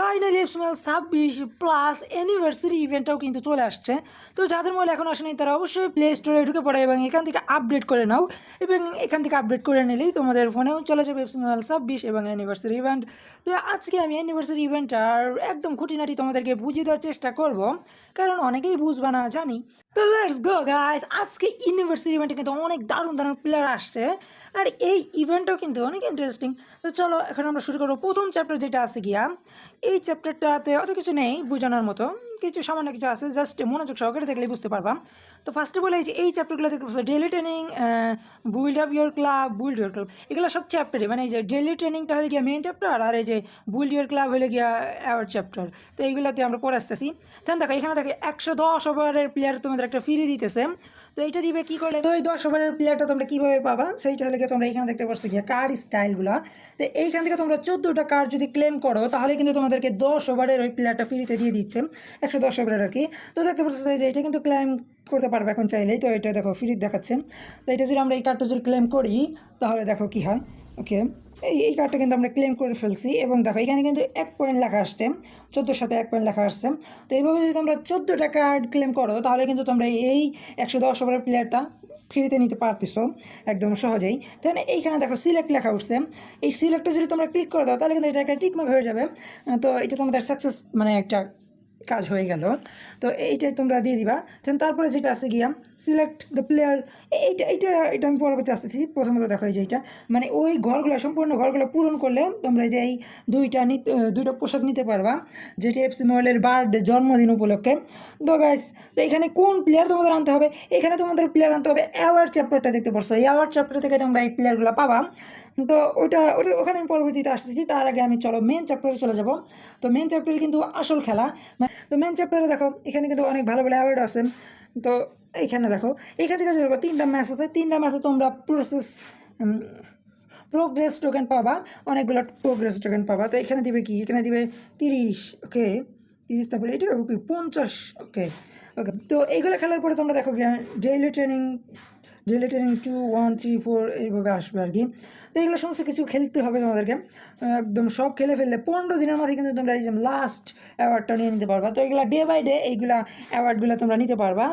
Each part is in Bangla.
ফাইনালি এফসিএল 26+ অ্যানিভার্সারি ইভেন্টটাও কিন্তু চলে আসছে। তো যাদের মোবাইল এখন আসেনি তারা অবশ্যই প্লে স্টোরে ঢুকে পড়ে এবং এখান থেকে আপডেট করে নাও, এবং এখান থেকে আপডেট করে নিলেই তোমাদের ফোনেও চলে যাবে এফসিএল 26 এবং অ্যানিভার্সারি ইভেন্ট। তো আজকে আমি অ্যানিভার্সারি ইভেন্টটার একদম খুঁটিনাটি তোমাদেরকে বুঝিয়ে দেওয়ার চেষ্টা করব, কারণ অনেকেই বুঝবা না জানি। তো লেটস গো গাইস, আজকে ইউনিভার্সিটি ইভেন্টে কিন্তু অনেক দারুণ দারুণ প্লেয়ার আসছে, আর এই ইভেন্টটাও কিন্তু অনেক ইন্টারেস্টিং। তো চলো এখন আমরা শুরু করবো প্রথম চ্যাপ্টার, যেটা আছে গিয়া এই চ্যাপ্টারটাতে অত কিছু নেই বোঝানোর মতো, কিছু সামান্য কিছু আছে, জাস্ট মনোযোগ সহকারে দেখলেই বুঝতে পারবা। তো ফার্স্টে বলে এই চ্যাপ্টারগুলো দেখতে পাচ্ছ, daily training, build up your club, এগুলো সব চ্যাপ্টারে, মানে এই যে ডেইলি ট্রেনিংটা হলে গিয়া মেন চ্যাপ্টার, আর এই যে বিল্ড ইউর ক্লাব হলে গিয়া অ্যাওয়ার্ড চ্যাপ্টার। তো এইগুলোতে আমরা পড়ে আসতেছি। দেন দেখো এখানে দেখো 110 ওভারের প্লেয়ার তোমাদের একটা ফ্রি দিতেছে। তো এইটা দিবে কী করলে, তো এই 10 ওভারের প্লেয়ারটা তোমরা কীভাবে পাবা সেইটা হলে গিয়ে তোমরা এখানে দেখতে পাচ্ছ গিয়ে কার্ড স্টাইলগুলো। তো এইখান থেকে তোমরা 14টা কার্ড যদি ক্লেম করো তাহলে কিন্তু তোমাদেরকে 10 ওভারের ওই প্লেয়ারটা ফ্রিতে দিয়ে দিচ্ছে, 110 ওভারের আর কি। তো দেখতে পাচ্ছ যে এটা কিন্তু ক্লেম করতে পারবে এখন চাইলেই। তো এটা দেখো ফ্রি দেখাচ্ছে। তো এটা যদি আমরা এই কার্ডটা যদি ক্লেম করি তাহলে দেখো কী হয়। ওকে, এই কার্ডটা কিন্তু আমরা ক্লেম করে ফেলছি, এবং দেখো এখানে কিন্তু 1 পয়েন্ট লেখা আসছে, 14 সাথে 1 পয়েন্ট লেখা আসছে। তো এইভাবে যদি তোমরা 14টা কার্ড ক্লেম করো তাহলে কিন্তু তোমরা এই 110 ওভারের প্লেয়ারটা ফ্রিতে নিতে পারতেছো একদম সহজেই। তাহলে এইখানে দেখো সিলেক্ট লেখা উঠছে, এই সিলেক্টে যদি তোমরা ক্লিক করে দাও তাহলে কিন্তু এটা একটা টিকমার্ক হয়ে যাবে। তো এটা তোমাদের সাকসেস মানে একটা কাজ হয়ে গেল। তো এইটাই তোমরা দিয়ে দিবা। দেন তারপরে যেটা আছে গিয়া সিলেক্ট দ্য প্লেয়ার, এটা আমি পরবর্তী আসতেছি। প্রথমত দেখো এই যে এইটা মানে ওই ঘরগুলো, সম্পূর্ণ ঘরগুলো পূরণ করলে তোমরা যে এই দুইটা পোশাক নিতে পারবা, যেটি এফসি মোবাইলের বার্থডে জন্মদিন উপলক্ষে। তো গাইস, তো এখানে কোন প্লেয়ার তোমাদের আনতে হবে, এখানে তোমাদের প্লেয়ার আনতে হবে অ্যাওয়ার্ড চ্যাপ্টারটা দেখতে পাচ্ছ, এই অ্যাওয়ার্ড চ্যাপ্টার থেকে তোমরা এই প্লেয়ারগুলো পাবা। তো ওখানে আমি পরবর্তীতে আসতেছি। তার আগে আমি চলো মেন চ্যাপ্টারে চলে যাব। তো মেন চ্যাপ্টারে কিন্তু আসল খেলা। তো মেন চ্যাপ্টারে দেখো এখানে কিন্তু অনেক ভালো ভালো অ্যাওয়ার্ড আছে। তো এইখানে দেখো এখান থেকে 3টা ম্যাচ আছে, 3টা ম্যাচে তোমরা প্রোগ্রেস টোকেন পাবা, অনেকগুলো প্রোগ্রেস টোকেন পাবা। তো এখানে দিবে কি, এখানে দিবে 30, ওকে 30, তারপরে এটা ওকে 50, ওকে ওকে। তো এইগুলো খেলার পরে তোমরা দেখো ডেইলি ট্রেনিং 2, 1, 3, 4 এইভাবে আসবে আর কি। তো এগুলো সমস্ত কিছু খেলতে হবে তোমাদেরকে, একদম সব খেলে ফেললে 15 দিনের মধ্যে কিন্তু তোমরা এই যে লাস্ট অ্যাওয়ার্ডটা নিয়ে নিতে পারবা। তো এগুলো ডে বাই ডে এইগুলা অ্যাওয়ার্ডগুলো তোমরা নিতে পারবা,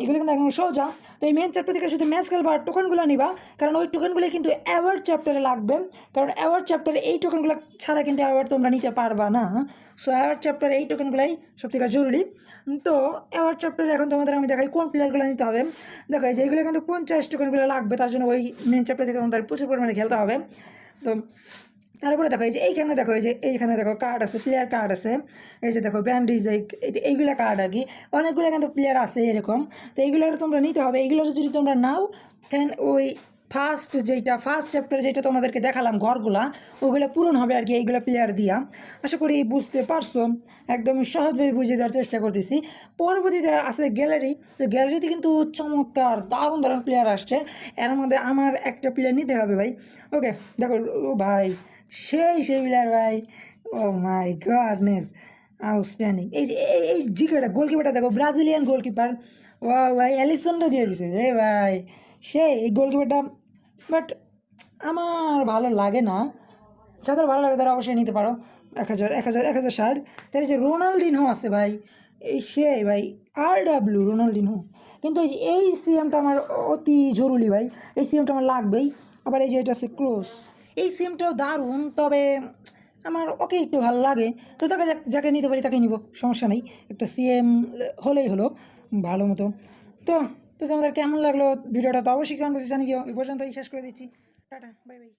এগুলো কিন্তু একদম সোজা। তো এই মেন চ্যাপ্টার থেকে শুধু ম্যাচ খেলবা আর টোকেনগুলো নিবা, কারণ ওই টোকেনগুলো কিন্তু অ্যাওয়ার্ড চ্যাপ্টারে লাগবে, কারণ অ্যাওয়ার্ড চ্যাপ্টারে এই টোকেনগুলো ছাড়া কিন্তু অ্যাওয়ার্ড তোমরা নিতে পারবা না। সো অ্যাওয়ার্ড চ্যাপ্টারে এই টোকেনগুলোই সবথেকে জরুরি। তো অ্যাওয়ার্ড চ্যাপ্টারে এখন তোমাদের আমি দেখাই কোন প্লেয়ারগুলো নিতে হবে। দেখো এই যে এইগুলো কিন্তু 50 টোকেনগুলো লাগবে, তার জন্য ওই মেন চ্যাপ্টার থেকে তোমাদের প্রচুর পরিমাণে খেলতে হবে। তো তারপরে দেখো এই যে এইখানে দেখো এই যে এইখানে দেখো কার্ড আছে, প্লেয়ার কার্ড আছে, এই যে দেখো ব্যান্ডেজ, এইগুলো কার্ড আর কি, অনেকগুলো কিন্তু প্লেয়ার আছে এরকম। তো এইগুলো তোমরা নিতে হবে, এইগুলো যদি তোমরা নাও দেন ওই ফার্স্ট চ্যাপ্টার যেটা তোমাদেরকে দেখালাম ঘরগুলা, ওগুলো পূরণ হবে আর কি এইগুলো প্লেয়ার দিয়া। আশা করি বুঝতে পারছো, একদম সহজভাবে বুঝিয়ে দেওয়ার চেষ্টা করতেছি। পরবর্তীতে আছে গ্যালারি। তো গ্যালারিতে কিন্তু চমৎকার দারুণ দারুণ প্লেয়ার আসছে, এর মধ্যে আমার একটা প্লেয়ার নিতে হবে ভাই। ওকে দেখো, ও ভাই সেই প্লেয়ার ভাই, ও মাই গডনেস, আউটস্ট্যান্ডিং। এই যে এই জিকেটা গোলকিপারটা দেখো, ব্রাজিলিয়ান গোলকিপার, ও ভাই অ্যালিসনটা দিয়ে দিছে রে ভাই, এই গোলকিপারটা। বাট আমার ভালো লাগে না, যাদের ভালো লাগে তারা অবশ্যই নিতে পারো। 1060। তার যে রোনাল্ডিনহো আছে ভাই, ভাই RW রোনাল্ডিনহো। কিন্তু এই সিএমটা আমার অতি জরুরি ভাই, এই সিএমটা আমার লাগবেই। আবার এই যে এটা আছে ক্লোজ, এই সিএমটাও দারুণ, তবে আমার ওকে একটু ভালো লাগে। তো দেখা যাক, যাকে নিতে পারি তাকে নিব, সমস্যা নেই। একটা সিএম হলেই হলো ভালো মতো। তো তো তোমাদের কেমন লাগলো ভিডিওটা তো অবশ্যই কমেন্ট বক্সে জানিও। এই পর্যন্তই শেষ করে দিচ্ছি, টাটা বাই বাই।